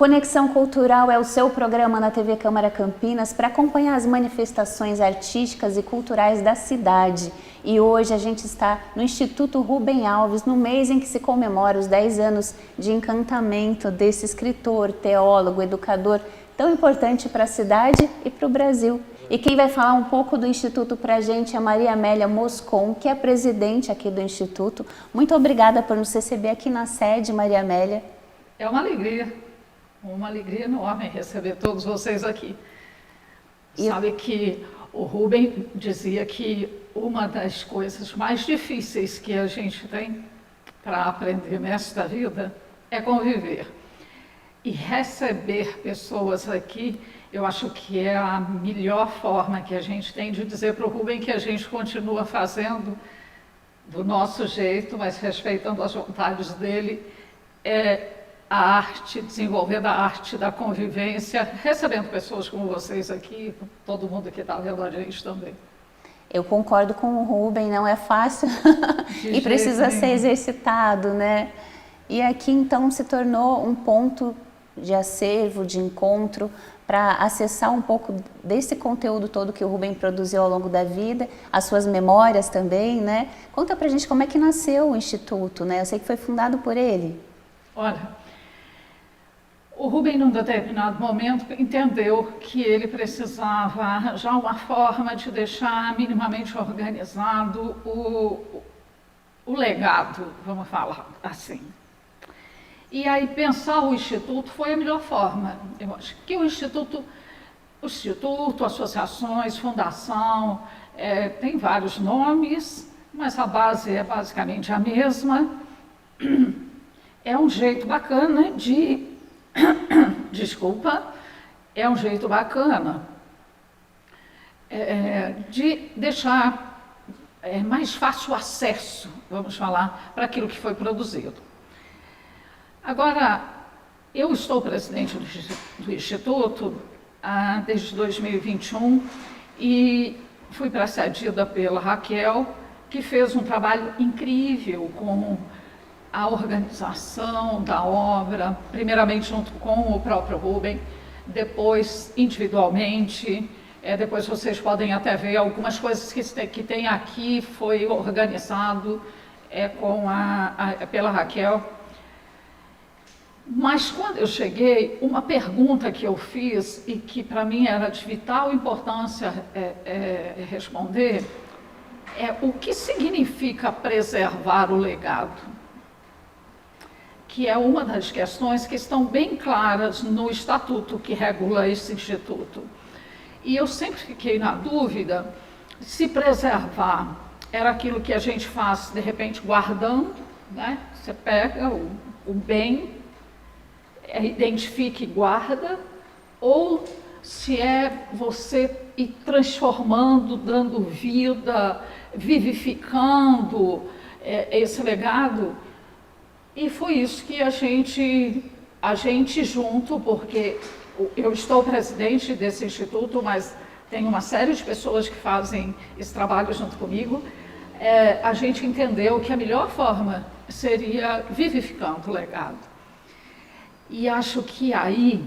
Conexão Cultural é o seu programa na TV Câmara Campinas para acompanhar as manifestações artísticas e culturais da cidade. E hoje a gente está no Instituto Rubem Alves, no mês em que se comemora os 10 anos de encantamento desse escritor, teólogo, educador tão importante para a cidade e para o Brasil. E quem vai falar um pouco do Instituto para a gente é a Maria Amélia Moscon, que é presidente aqui do Instituto. Muito obrigada por nos receber aqui na sede, Maria Amélia. É uma alegria enorme receber todos vocês aqui. Sabe que o Rubem dizia que uma das coisas mais difíceis que a gente tem para aprender nesta vida é conviver. E receber pessoas aqui, eu acho que é a melhor forma que a gente tem de dizer para o Rubem que a gente continua fazendo do nosso jeito, mas respeitando as vontades dele, a arte, desenvolvendo a arte da convivência, recebendo pessoas como vocês aqui, todo mundo que está vendo a gente também. Eu concordo com o Rubem, não é fácil e precisa ser exercitado, né? E aqui então se tornou um ponto de acervo, de encontro, para acessar um pouco desse conteúdo todo que o Rubem produziu ao longo da vida, as suas memórias também, né? Conta pra gente como é que nasceu o Instituto, né? Eu sei que foi fundado por ele. Olha, o Rubem, num determinado momento, entendeu que ele precisava arranjar uma forma de deixar minimamente organizado o legado, vamos falar assim. E aí pensar o Instituto foi a melhor forma. Eu acho que o Instituto, associações, fundação, tem vários nomes, mas a base é basicamente a mesma. É um jeito bacana de... é um jeito bacana de deixar mais fácil o acesso, vamos falar, para aquilo que foi produzido. Agora, eu estou presidente do Instituto desde 2021 e fui precedida pela Raquel, que fez um trabalho incrível com a organização da obra, primeiramente junto com o próprio Rubem, depois individualmente, depois vocês podem até ver algumas coisas que tem aqui, foi organizado pela Raquel. Mas quando eu cheguei, uma pergunta que eu fiz e que para mim era de vital importância responder, o que significa preservar o legado? Que é uma das questões que estão bem claras no estatuto que regula esse instituto. E eu sempre fiquei na dúvida se preservar era aquilo que a gente faz, de repente, guardando, né? Você pega o bem, identifica e guarda, ou se é você ir transformando, dando vida, vivificando esse legado. E foi isso que a gente junto, porque eu estou presidente desse instituto, mas tem uma série de pessoas que fazem esse trabalho junto comigo, a gente entendeu que a melhor forma seria vivificando o legado. E acho que aí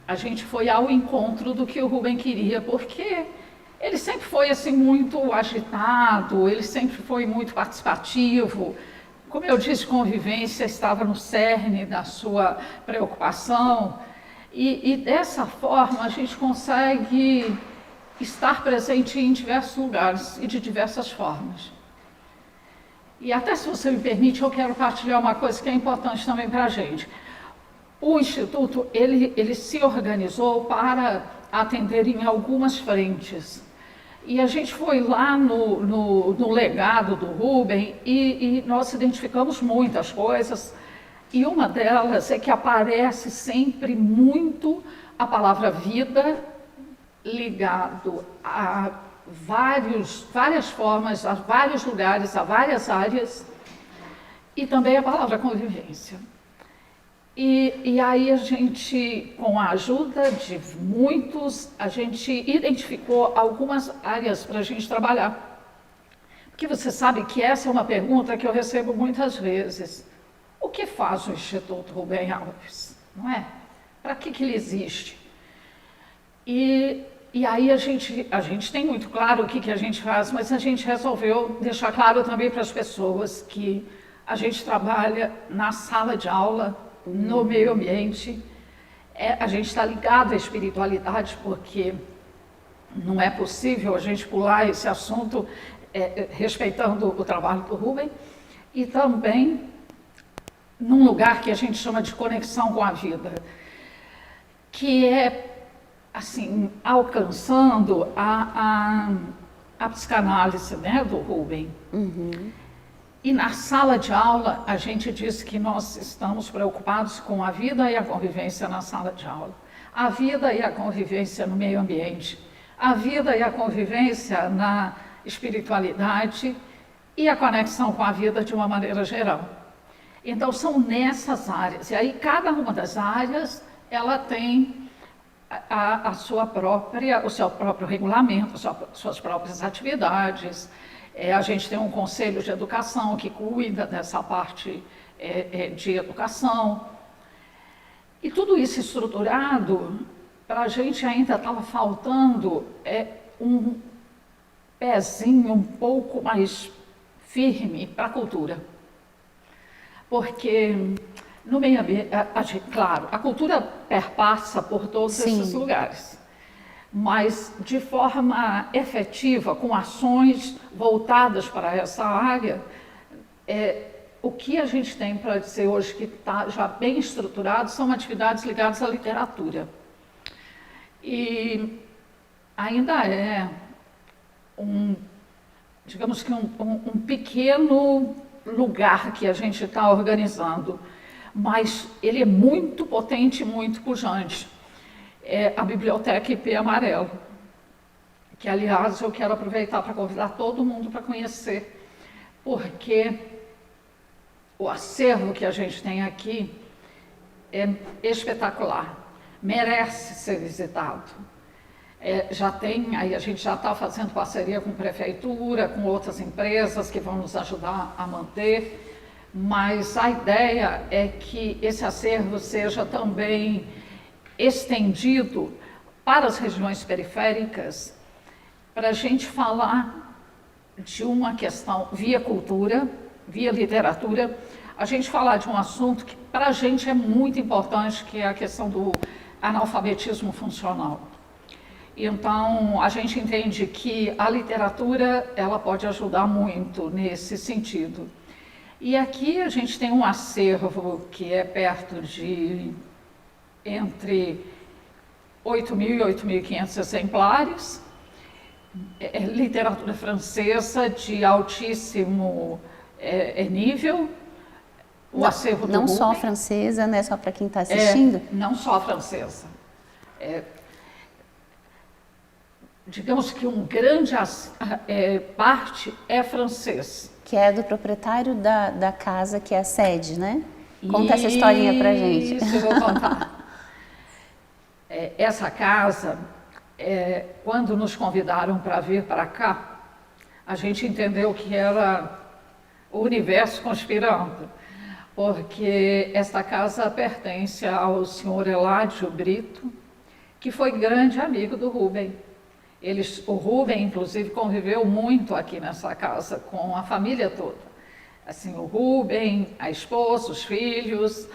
a gente foi ao encontro do que o Rubem queria, porque ele sempre foi assim muito agitado, ele sempre foi muito participativo. Como eu disse, convivência estava no cerne da sua preocupação e dessa forma a gente consegue estar presente em diversos lugares e de diversas formas. E até se você me permite, eu quero partilhar uma coisa que é importante também para a gente. O Instituto, ele se organizou para atender em algumas frentes. E a gente foi lá no legado do Rubem e nós identificamos muitas coisas. E uma delas é que aparece sempre muito a palavra vida ligado a várias formas, a vários lugares, a várias áreas. E também a palavra convivência. E aí a gente, com a ajuda de muitos, a gente identificou algumas áreas para a gente trabalhar. Porque você sabe que essa é uma pergunta que eu recebo muitas vezes. O que faz o Instituto Rubem Alves? Não é? para que ele existe? E aí a gente tem muito claro o que a gente faz, mas a gente resolveu deixar claro também para as pessoas que a gente trabalha na sala de aula, no meio ambiente, a gente está ligado à espiritualidade, porque não é possível a gente pular esse assunto respeitando o trabalho do Rubem, e também num lugar que a gente chama de conexão com a vida, que é assim, alcançando a psicanálise, né, do Rubem. E na sala de aula, a gente diz que nós estamos preocupados com a vida e a convivência na sala de aula, a vida e a convivência no meio ambiente, a vida e a convivência na espiritualidade e a conexão com a vida de uma maneira geral. Então, são nessas áreas. E aí, cada uma das áreas, ela tem o seu próprio regulamento, suas próprias atividades. A gente tem um conselho de educação que cuida dessa parte de educação. E tudo isso estruturado, para a gente ainda estava faltando um pezinho um pouco mais firme para a cultura. Porque no meio ambiente, claro, a cultura perpassa por todos esses lugares, mas de forma efetiva, com ações voltadas para essa área, o que a gente tem para dizer hoje que está já bem estruturado são atividades ligadas à literatura. E ainda digamos que um pequeno lugar que a gente está organizando, mas ele é muito potente e muito pujante. É a Biblioteca IP Amarelo, que, aliás, eu quero aproveitar para convidar todo mundo para conhecer, porque o acervo que a gente tem aqui é espetacular, merece ser visitado. Aí a gente já está fazendo parceria com a prefeitura, com outras empresas que vão nos ajudar a manter, mas a ideia é que esse acervo seja também estendido para as regiões periféricas, para a gente falar de uma questão via cultura, via literatura, a gente falar de um assunto que para a gente é muito importante, que é a questão do analfabetismo funcional. Então, a gente entende que a literatura, ela pode ajudar muito nesse sentido. E aqui a gente tem um acervo que é perto de entre 8.000 e 8.500 exemplares, literatura francesa de altíssimo nível, o acervo do Não Rubem, só francesa, né, só para quem está assistindo? Não só francesa. Digamos que um grande parte é francês. Que é do proprietário da casa, que é a sede, né? Conta essa historinha pra gente. Isso, eu vou contar. Essa casa, quando nos convidaram para vir para cá, a gente entendeu que era o universo conspirando, porque esta casa pertence ao senhor Eládio Brito, que foi grande amigo do Rubem. O Rubem, inclusive, conviveu muito aqui nessa casa com a família toda. Assim, o Rubem, a esposa, os filhos,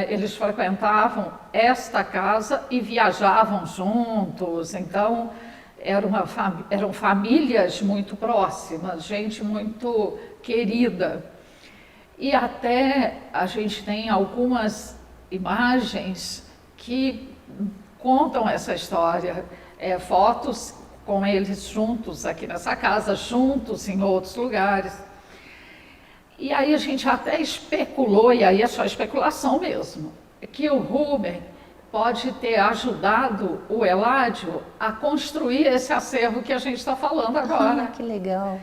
eles frequentavam esta casa e viajavam juntos. Então, eram famílias muito próximas, gente muito querida. E até a gente tem algumas imagens que contam essa história. Fotos com eles juntos aqui nessa casa, juntos em outros lugares. E aí a gente até especulou, e aí é só especulação mesmo, que o Rubem pode ter ajudado o Eládio a construir esse acervo que a gente está falando agora. Ah, que legal.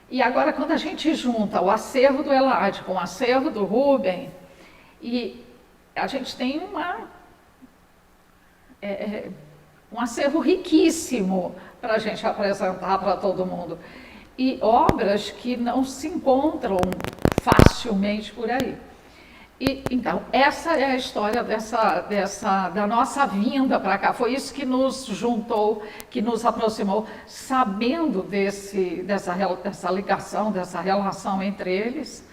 E agora, quando a gente junta o acervo do Eládio com o acervo do Rubem, e a gente tem um acervo riquíssimo para a gente apresentar para todo mundo. E obras que não se encontram facilmente por aí. E, então, essa é a história da nossa vinda para cá. Foi isso que nos juntou, que nos aproximou, sabendo dessa ligação, dessa relação entre eles,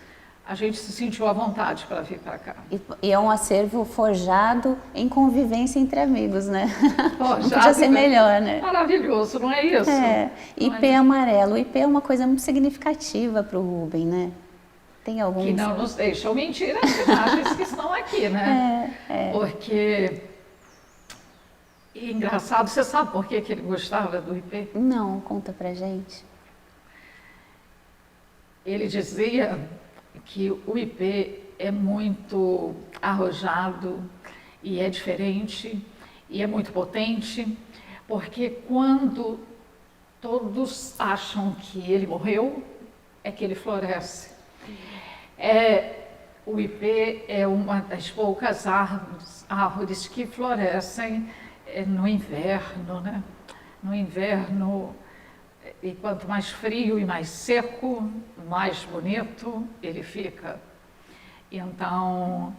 a gente se sentiu à vontade para vir para cá. E é um acervo forjado em convivência entre amigos, né? Não podia ser melhor, né? Maravilhoso, não é isso? IP amarelo. O IP é uma coisa muito significativa para o Rubem, né? Tem alguns... Que não nos deixam mentir as imagens que estão aqui, né? Porque... E engraçado, você sabe por que ele gostava do IP? Não, conta pra gente. Ele dizia que o IP é muito arrojado e é diferente e é muito potente, porque quando todos acham que ele morreu, é que ele floresce. O IP é uma das poucas árvores que florescem no inverno, né? No inverno, e quanto mais frio e mais seco, mais bonito ele fica. Então,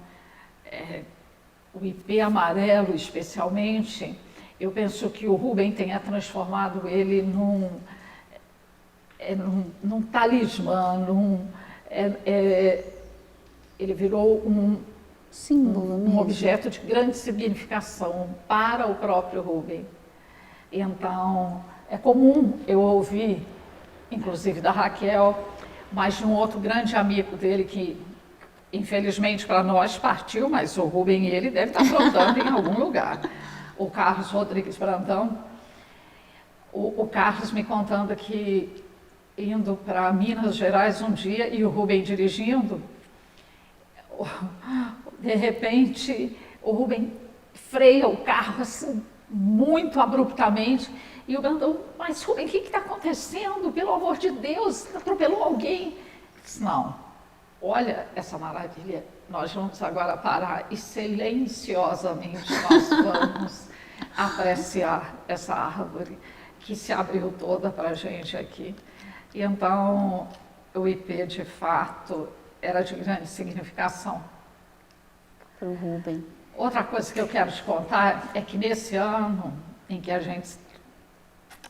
o IP amarelo especialmente, eu penso que o Rubem tenha transformado ele num talismã, ele virou um símbolo mesmo. Um objeto de grande significação para o próprio Rubem. Então, é comum eu ouvir, inclusive da Raquel, mas de um outro grande amigo dele que, infelizmente para nós, partiu, mas o Rubem ele deve estar aprontando em algum lugar. O Carlos Rodrigues Brandão, o Carlos me contando que indo para Minas Gerais um dia e o Rubem dirigindo, de repente o Rubem freia o carro assim, muito abruptamente, e o Brandão, mas Rubem, o que está acontecendo? Pelo amor de Deus, atropelou alguém? Disse, não, olha essa maravilha, nós vamos agora parar e silenciosamente nós vamos apreciar essa árvore que se abriu toda para a gente aqui. E então o IP de fato era de grande significação. Para o Rubem. Outra coisa que eu quero te contar é que nesse ano em que a gente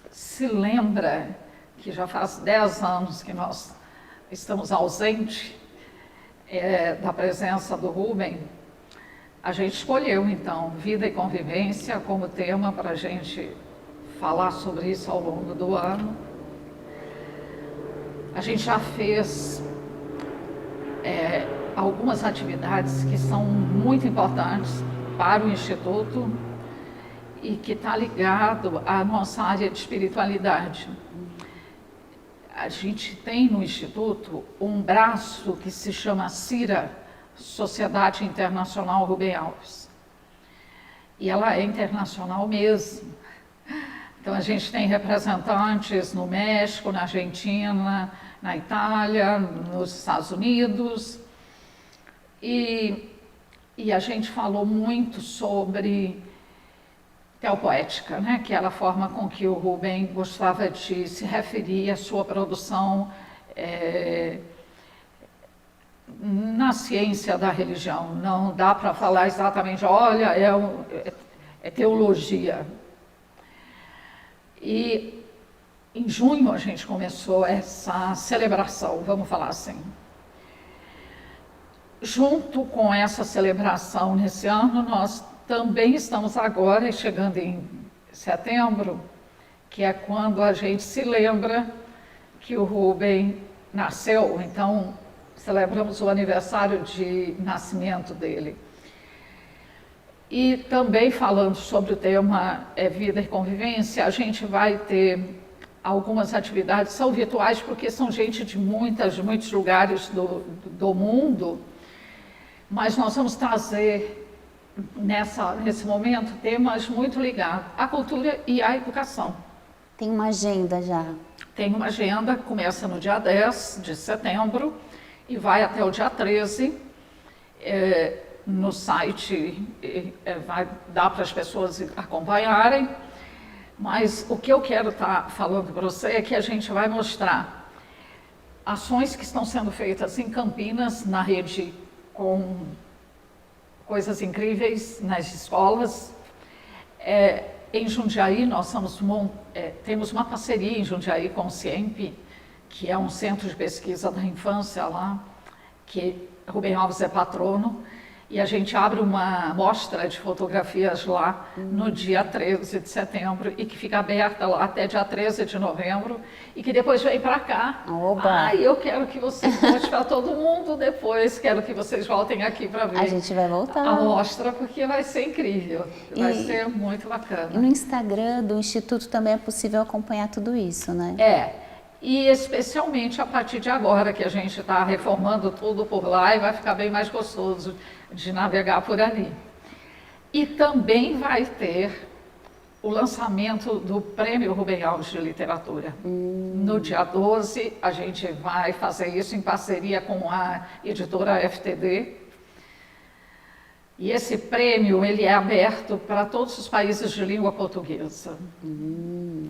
se lembra que já faz 10 anos que nós estamos ausentes da presença do Rubem, a gente escolheu então vida e convivência como tema para a gente falar sobre isso ao longo do ano. A gente já fez algumas atividades que são muito importantes para o Instituto e que está ligado à nossa área de espiritualidade. A gente tem no Instituto um braço que se chama CIRA, Sociedade Internacional Rubem Alves. E ela é internacional mesmo. Então a gente tem representantes no México, na Argentina, na Itália, nos Estados Unidos. E a gente falou muito sobre teopoética, né? Que era a forma com que o Rubem gostava de se referir à sua produção na ciência da religião. Não dá para falar exatamente, olha, é teologia. E em junho a gente começou essa celebração, vamos falar assim. Junto com essa celebração nesse ano, nós também estamos agora, chegando em setembro, que é quando a gente se lembra que o Rubem nasceu. Então, celebramos o aniversário de nascimento dele. E também falando sobre o tema vida e convivência, a gente vai ter algumas atividades, são virtuais porque são gente de muitos lugares do mundo, mas nós vamos trazer nesse momento temas muito ligados à cultura e à educação. Tem uma agenda já? Tem uma agenda, começa no dia 10 de setembro e vai até o dia 13. No site vai dar para as pessoas acompanharem, mas o que eu quero estar falando para você é que a gente vai mostrar ações que estão sendo feitas em Campinas, na rede com coisas incríveis nas escolas. Em Jundiaí, nós temos uma parceria em Jundiaí com o CIEMP, que é um centro de pesquisa da infância lá, que Rubem Alves é patrono, e a gente abre uma mostra de fotografias lá no dia 13 de setembro e que fica aberta lá até dia 13 de novembro e que depois vem para cá. Oba! Eu quero que você volte para todo mundo depois, quero que vocês voltem aqui para ver A gente vai voltar. a mostra, porque vai ser incrível, vai ser muito bacana. E no Instagram do Instituto também é possível acompanhar tudo isso, né? E especialmente a partir de agora, que a gente está reformando tudo por lá e vai ficar bem mais gostoso de navegar por ali. E também vai ter o lançamento do Prêmio Rubem Alves de Literatura. No dia 12, a gente vai fazer isso em parceria com a editora FTD. E esse prêmio, ele é aberto para todos os países de língua portuguesa.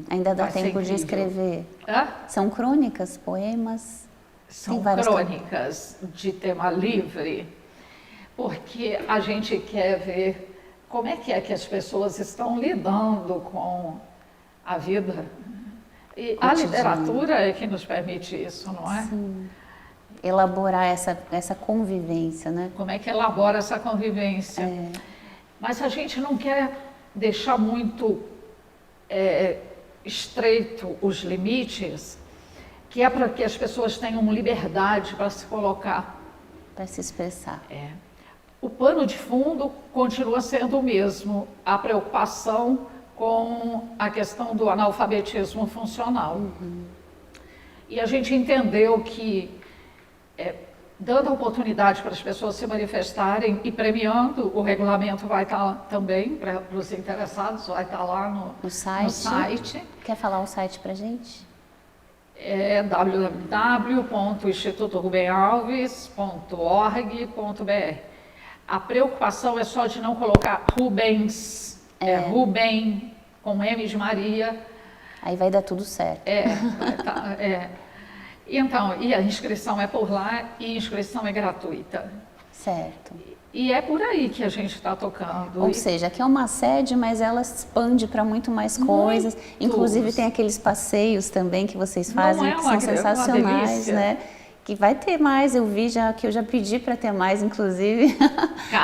Ainda dá Vai ser tempo de incrível. escrever? Hã? São crônicas, poemas? São várias crônicas de tema livre, porque a gente quer ver como é que as pessoas estão lidando com a vida. E a literatura é que nos permite isso, não é? Sim. Elaborar essa convivência, né? Como é que elabora essa convivência? Mas a gente não quer deixar muito estreito os limites, que é para que as pessoas tenham liberdade para se colocar. Para se expressar. O pano de fundo continua sendo o mesmo, a preocupação com a questão do analfabetismo funcional. E a gente entendeu que, dando a oportunidade para as pessoas se manifestarem e premiando, o regulamento vai estar lá também, para os interessados, vai estar lá no site. Quer falar o site para a gente? É www.institutorubenalves.org.br. A preocupação é só de não colocar Rubens, Rubem, com M de Maria. Aí vai dar tudo certo. Então, e a inscrição é por lá e a inscrição é gratuita. Certo. E é por aí que a gente está tocando. Ou seja, aqui é uma sede, mas ela expande para muito mais coisas. Inclusive tem aqueles passeios também que vocês fazem, que são sensacionais, né? Que vai ter mais, eu vi já, que eu já pedi para ter mais, inclusive,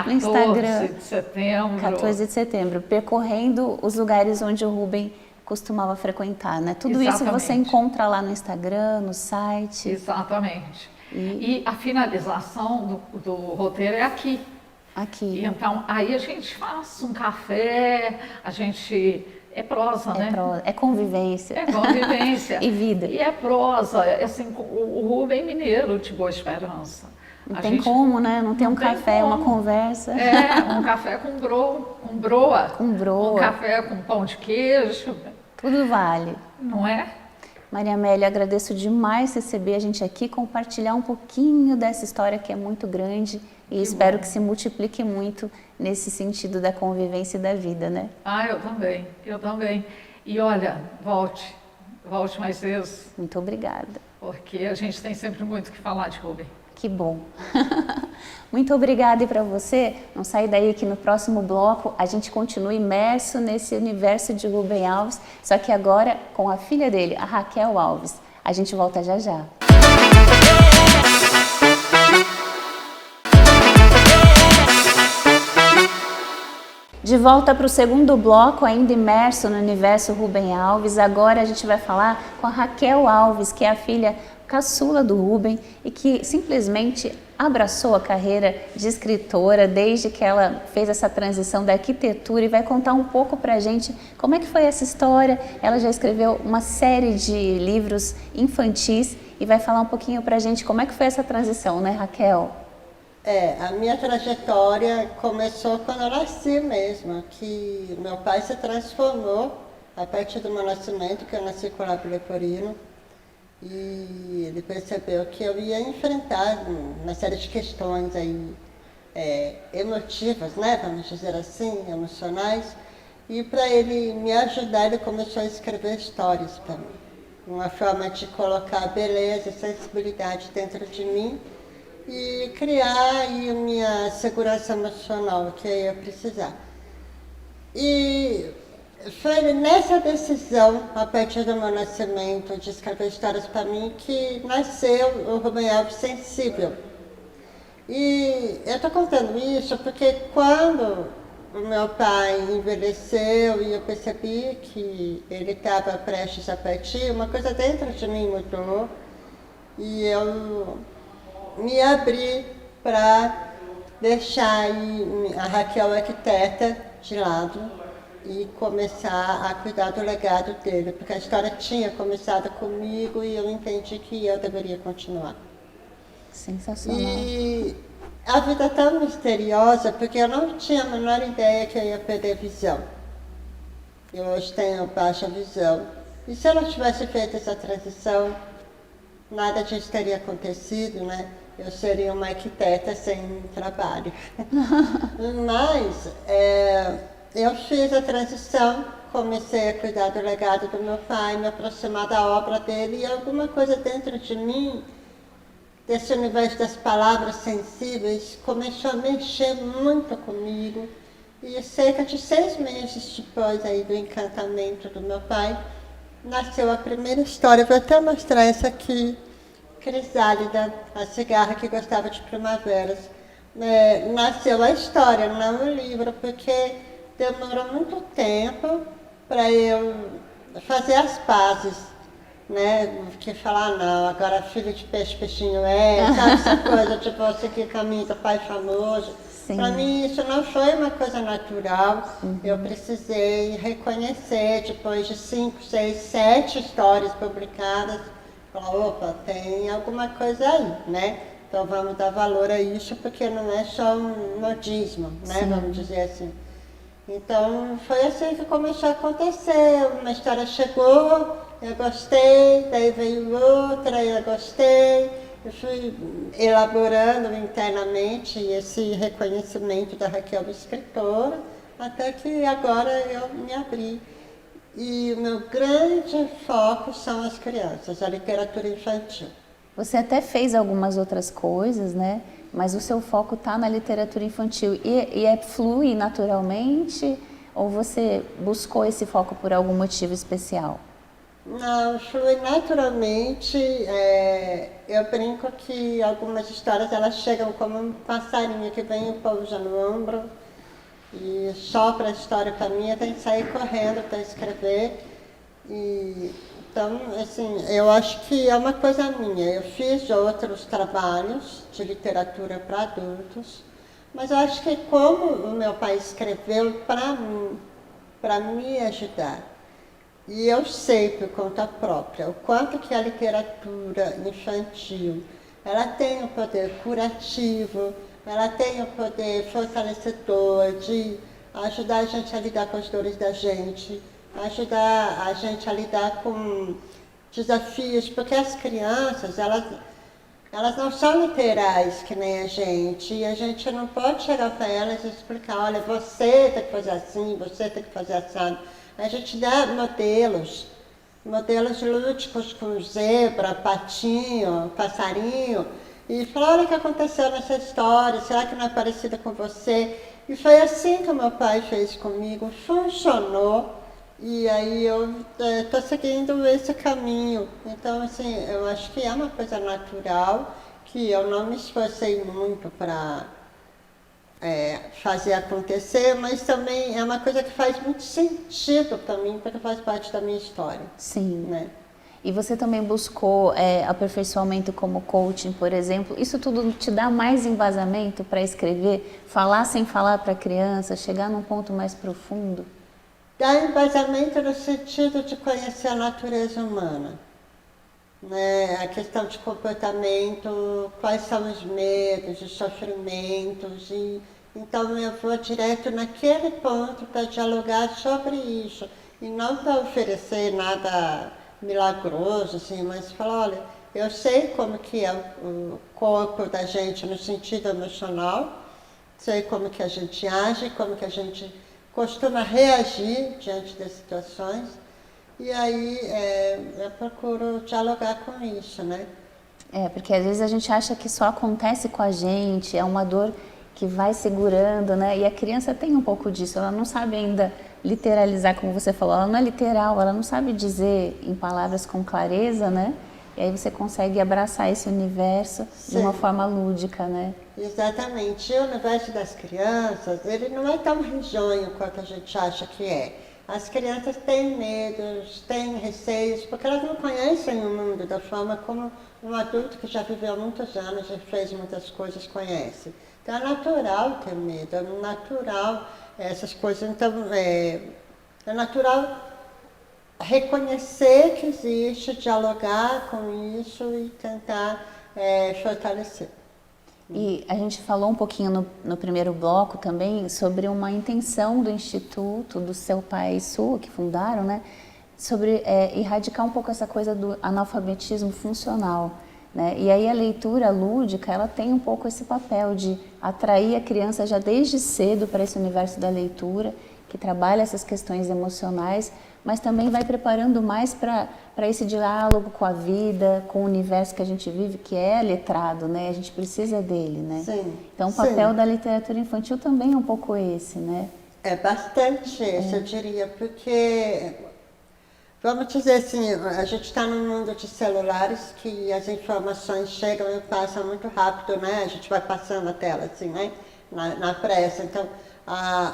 no Instagram. 14 de setembro. 14 de setembro, percorrendo os lugares onde o Rubem costumava frequentar, né? Tudo isso você encontra lá no Instagram, no site. Exatamente. E a finalização do roteiro é aqui. Aqui. E então, aí a gente faz um café, a gente... É prosa, né? É convivência. É convivência. E vida. E é prosa, assim, o Rubem Mineiro de Boa Esperança. Não tem como, né? Não tem um café, uma conversa. Um café com broa. Com broa. Um café com pão de queijo. Tudo vale. Não é? Maria Amélia, agradeço demais receber a gente aqui, compartilhar um pouquinho dessa história que é muito grande e espero que se multiplique muito nesse sentido da convivência e da vida, né? Eu também. E olha, volte mais vezes. Muito obrigada. Porque a gente tem sempre muito o que falar de Rubem. Que bom. Muito obrigada e para você, não sai daí que no próximo bloco a gente continua imerso nesse universo de Rubem Alves, só que agora com a filha dele, a Raquel Alves. A gente volta já já. De volta para o segundo bloco, ainda imerso no universo Rubem Alves, agora a gente vai falar com a Raquel Alves, que é a filha caçula do Rubem e que simplesmente abraçou a carreira de escritora desde que ela fez essa transição da arquitetura e vai contar um pouco pra gente como é que foi essa história. Ela já escreveu uma série de livros infantis e vai falar um pouquinho pra gente como é que foi essa transição, né, Raquel? A minha trajetória começou quando eu nasci mesmo, que meu pai se transformou a partir do meu nascimento, que eu nasci com lábio leporino. E ele percebeu que eu ia enfrentar uma série de questões aí, emotivas, né, vamos dizer assim, emocionais. E para ele me ajudar, ele começou a escrever histórias para mim. Uma forma de colocar beleza e sensibilidade dentro de mim e criar aí a minha segurança emocional que eu ia precisar. E foi nessa decisão, a partir do meu nascimento, de escrever histórias para mim, que nasceu o Rubem Alves Sensível. E eu estou contando isso porque quando o meu pai envelheceu e eu percebi que ele estava prestes a partir, uma coisa dentro de mim mudou e eu me abri para deixar a Raquel arquiteta de lado e começar a cuidar do legado dele, porque a história tinha começado comigo e eu entendi que eu deveria continuar. Sensacional. E a vida é tão misteriosa, porque eu não tinha a menor ideia que eu ia perder visão. Eu hoje tenho baixa visão. E se eu não tivesse feito essa transição, nada disso teria acontecido, né? Eu seria uma arquiteta sem trabalho. Mas eu fiz a transição, comecei a cuidar do legado do meu pai, me aproximar da obra dele e alguma coisa dentro de mim, desse universo das palavras sensíveis, começou a mexer muito comigo. E cerca de 6 meses depois aí do encantamento do meu pai, nasceu a primeira história. Vou até mostrar essa aqui, Crisálida, a cigarra que gostava de primaveras. Nasceu a história, não o livro, porque demorou muito tempo para eu fazer as pazes, né? Que falar, não, agora filho de peixe, peixinho sabe essa coisa, tipo, eu segui o caminho do pai famoso. Para mim isso não foi uma coisa natural, eu precisei reconhecer, depois de 5, 6, 7 histórias publicadas, falar, opa, tem alguma coisa aí, né? Então vamos dar valor a isso, porque não é só um modismo, né? Sim. Vamos dizer assim. Então foi assim que começou a acontecer, uma história chegou, eu gostei, daí veio outra, eu gostei, eu fui elaborando internamente esse reconhecimento da Raquel escritora, até que agora eu me abri. E o meu grande foco são as crianças, a literatura infantil. Você até fez algumas outras coisas, né? Mas o seu foco está na literatura infantil. E flui naturalmente? Ou você buscou esse foco por algum motivo especial? Não, flui naturalmente. Eu brinco que algumas histórias elas chegam como um passarinho que vem e pousa no ombro e sopra a história para mim, eu tenho que sair correndo para escrever. Então, assim, eu acho que é uma coisa minha. Eu fiz outros trabalhos de literatura para adultos, mas eu acho que como o meu pai escreveu para me ajudar. E eu sei por conta própria o quanto que a literatura infantil, ela tem o poder curativo, ela tem o poder fortalecedor de ajudar a gente a lidar com as dores da gente, ajudar a gente a lidar com desafios, porque as crianças, elas não são literais que nem a gente, e a gente não pode chegar para elas e explicar, olha, você tem que fazer assim, você tem que fazer assim. A gente dá modelos lúdicos com zebra, patinho, passarinho, e fala, olha o que aconteceu nessa história, será que não é parecida com você? E foi assim que o meu pai fez comigo, funcionou, e aí eu estou seguindo esse caminho. Então, assim, eu acho que é uma coisa natural, que eu não me esforcei muito para fazer acontecer, mas também é uma coisa que faz muito sentido para mim, porque faz parte da minha história. Sim. Né? E você também buscou aperfeiçoamento como coaching, por exemplo. Isso tudo te dá mais embasamento para escrever? Falar sem falar para a criança, chegar num ponto mais profundo? Dá embasamento no sentido de conhecer a natureza humana. Né? A questão de comportamento, quais são os medos, os sofrimentos. Então eu vou direto naquele ponto para dialogar sobre isso. E não para oferecer nada milagroso, assim, mas falar, olha, eu sei como que é o corpo da gente no sentido emocional, sei como que a gente age, como que a gente costuma reagir diante das situações, e aí eu procuro dialogar com isso, né? Porque às vezes a gente acha que só acontece com a gente, é uma dor que vai segurando, né? E a criança tem um pouco disso, ela não sabe ainda literalizar, como você falou, ela não é literal, ela não sabe dizer em palavras com clareza, né? E aí você consegue abraçar esse universo de uma forma lúdica, né? Exatamente. E o universo das crianças, ele não é tão risonho quanto a gente acha que é. As crianças têm medos, têm receios, porque elas não conhecem o mundo da forma como um adulto que já viveu muitos anos e fez muitas coisas conhece. Então é natural ter medo, é natural essas coisas. Então é natural reconhecer que existe, dialogar com isso e tentar fortalecer. E a gente falou um pouquinho no primeiro bloco também sobre uma intenção do Instituto, do seu pai e sua, que fundaram, né? Sobre erradicar um pouco essa coisa do analfabetismo funcional, né? E aí a leitura lúdica, ela tem um pouco esse papel de atrair a criança já desde cedo para esse universo da leitura, que trabalha essas questões emocionais, mas também vai preparando mais para esse diálogo com a vida, com o universo que a gente vive, que é letrado, né? A gente precisa dele, né? Sim, então o papel da literatura infantil também é um pouco esse, né? É bastante esse, eu diria, porque, vamos dizer assim, a gente está num mundo de celulares que as informações chegam e passam muito rápido, né? A gente vai passando a tela, assim, né? Na pressa. Então,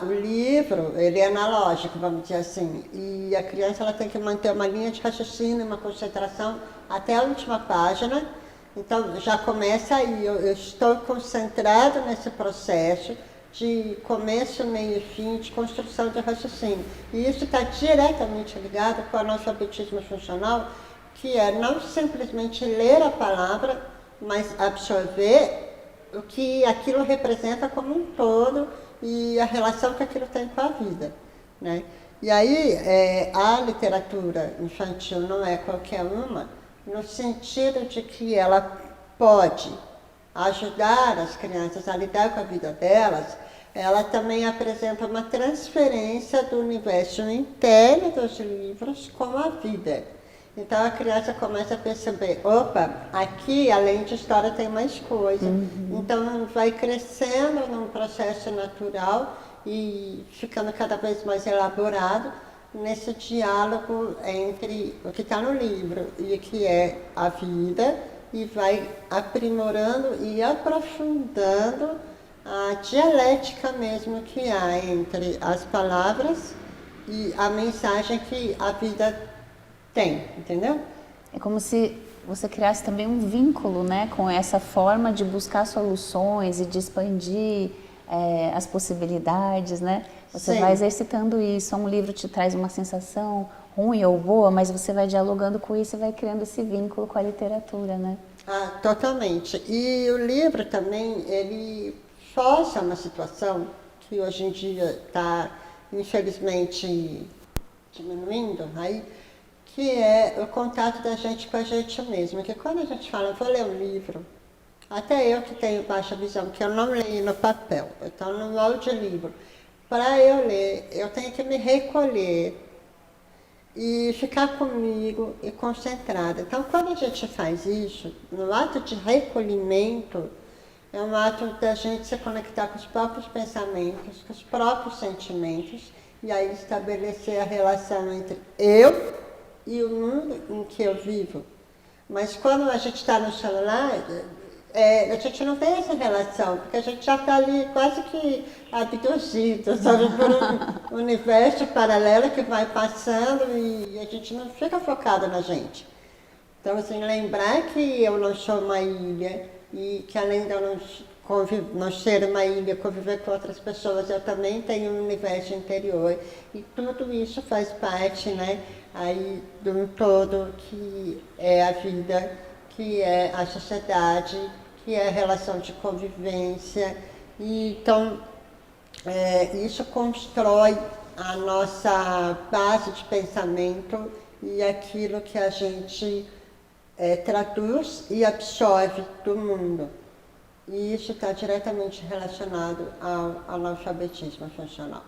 o livro, ele é analógico, vamos dizer assim, e a criança ela tem que manter uma linha de raciocínio, uma concentração até a última página. Então, já começa aí, eu estou concentrado nesse processo de começo, meio e fim, de construção de raciocínio. E isso está diretamente ligado com o analfabetismo funcional, que é não simplesmente ler a palavra, mas absorver o que aquilo representa como um todo e a relação que aquilo tem com a vida, né? E aí, a literatura infantil não é qualquer uma, no sentido de que ela pode ajudar as crianças a lidar com a vida delas, ela também apresenta uma transferência do universo interno dos livros com a vida. Então a criança começa a perceber, opa, aqui além de história tem mais coisa. Então vai crescendo num processo natural e ficando cada vez mais elaborado nesse diálogo entre o que está no livro e o que é a vida, e vai aprimorando e aprofundando a dialética mesmo que há entre as palavras e a mensagem que a vida tem, entendeu? É como se você criasse também um vínculo, né, com essa forma de buscar soluções e de expandir as possibilidades, né? Você Sim. vai exercitando isso. Um livro te traz uma sensação ruim ou boa, mas você vai dialogando com isso e vai criando esse vínculo com a literatura, né? Totalmente. E o livro também, ele força uma situação que hoje em dia está, infelizmente, diminuindo, aí, que é o contato da gente com a gente mesmo. Que quando a gente fala, vou ler um livro, até eu que tenho baixa visão, que eu não leio no papel, então no audiolivro, para eu ler, eu tenho que me recolher e ficar comigo e concentrada. Então, quando a gente faz isso, no ato de recolhimento, é um ato da gente se conectar com os próprios pensamentos, com os próprios sentimentos, e aí estabelecer a relação entre eu e o mundo em que eu vivo. Mas quando a gente está no celular, a gente não tem essa relação, porque a gente já está ali quase que abduzido, sabe, por um universo paralelo que vai passando e a gente não fica focado na gente. Então, assim, lembrar que eu não sou uma ilha e que além de eu não ser uma ilha, conviver com outras pessoas, eu também tenho um universo interior e tudo isso faz parte, né, aí de um todo que é a vida, que é a sociedade, que é a relação de convivência. E, então, isso constrói a nossa base de pensamento e aquilo que a gente traduz e absorve do mundo. E isso está diretamente relacionado ao analfabetismo funcional.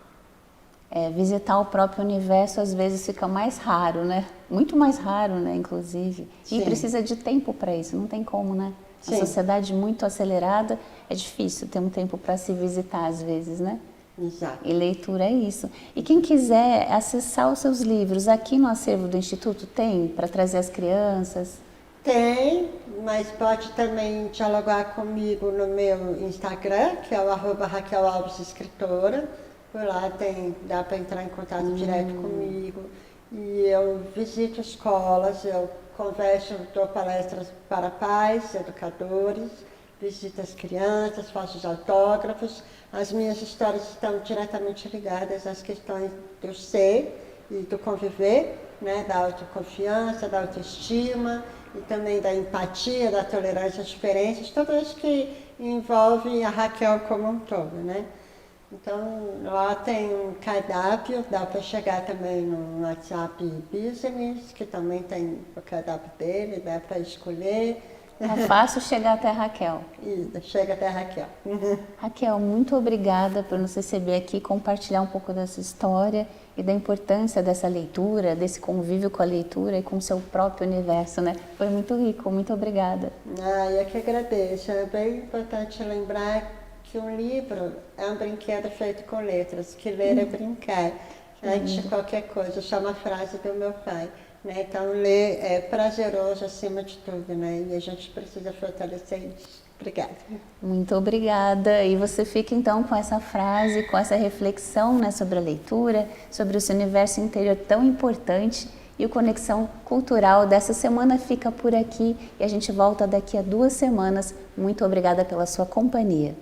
visitar o próprio universo às vezes fica mais raro, né? Muito mais raro, né, inclusive. Sim. E precisa de tempo para isso, não tem como, né? Sim. A sociedade muito acelerada, é difícil ter um tempo para se visitar às vezes, né? Exato. E leitura é isso. E quem quiser acessar os seus livros aqui no acervo do Instituto, tem para trazer as crianças? Tem, mas pode também dialogar comigo no meu Instagram, que é o @Raquel Alves Escritora. Por lá dá para entrar em contato direto comigo. E eu visito escolas, eu converso, dou palestras para pais, educadores, visito as crianças, faço os autógrafos. As minhas histórias estão diretamente ligadas às questões do ser e do conviver, né, da autoconfiança, da autoestima e também da empatia, da tolerância às diferenças, tudo isso que envolve a Raquel como um todo, né? Então, lá tem um cardápio, dá para chegar também no WhatsApp Business, que também tem o cardápio dele, dá para escolher. É fácil chegar até a Raquel. E chega até a Raquel. Raquel, muito obrigada por nos receber aqui, compartilhar um pouco dessa história e da importância dessa leitura, desse convívio com a leitura e com o seu próprio universo, né? Foi muito rico, muito obrigada. Eu que agradeço. É bem importante lembrar que um livro é um brinquedo feito com letras, que ler é brincar, antes de qualquer coisa. Isso é uma frase do meu pai. Né? Então, ler é prazeroso acima de tudo, né? E a gente precisa fortalecer isso. Obrigada. Muito obrigada. E você fica então com essa frase, com essa reflexão, né, sobre a leitura, sobre o seu universo interior tão importante. E o Conexão Cultural dessa semana fica por aqui e a gente volta daqui a 2 semanas. Muito obrigada pela sua companhia.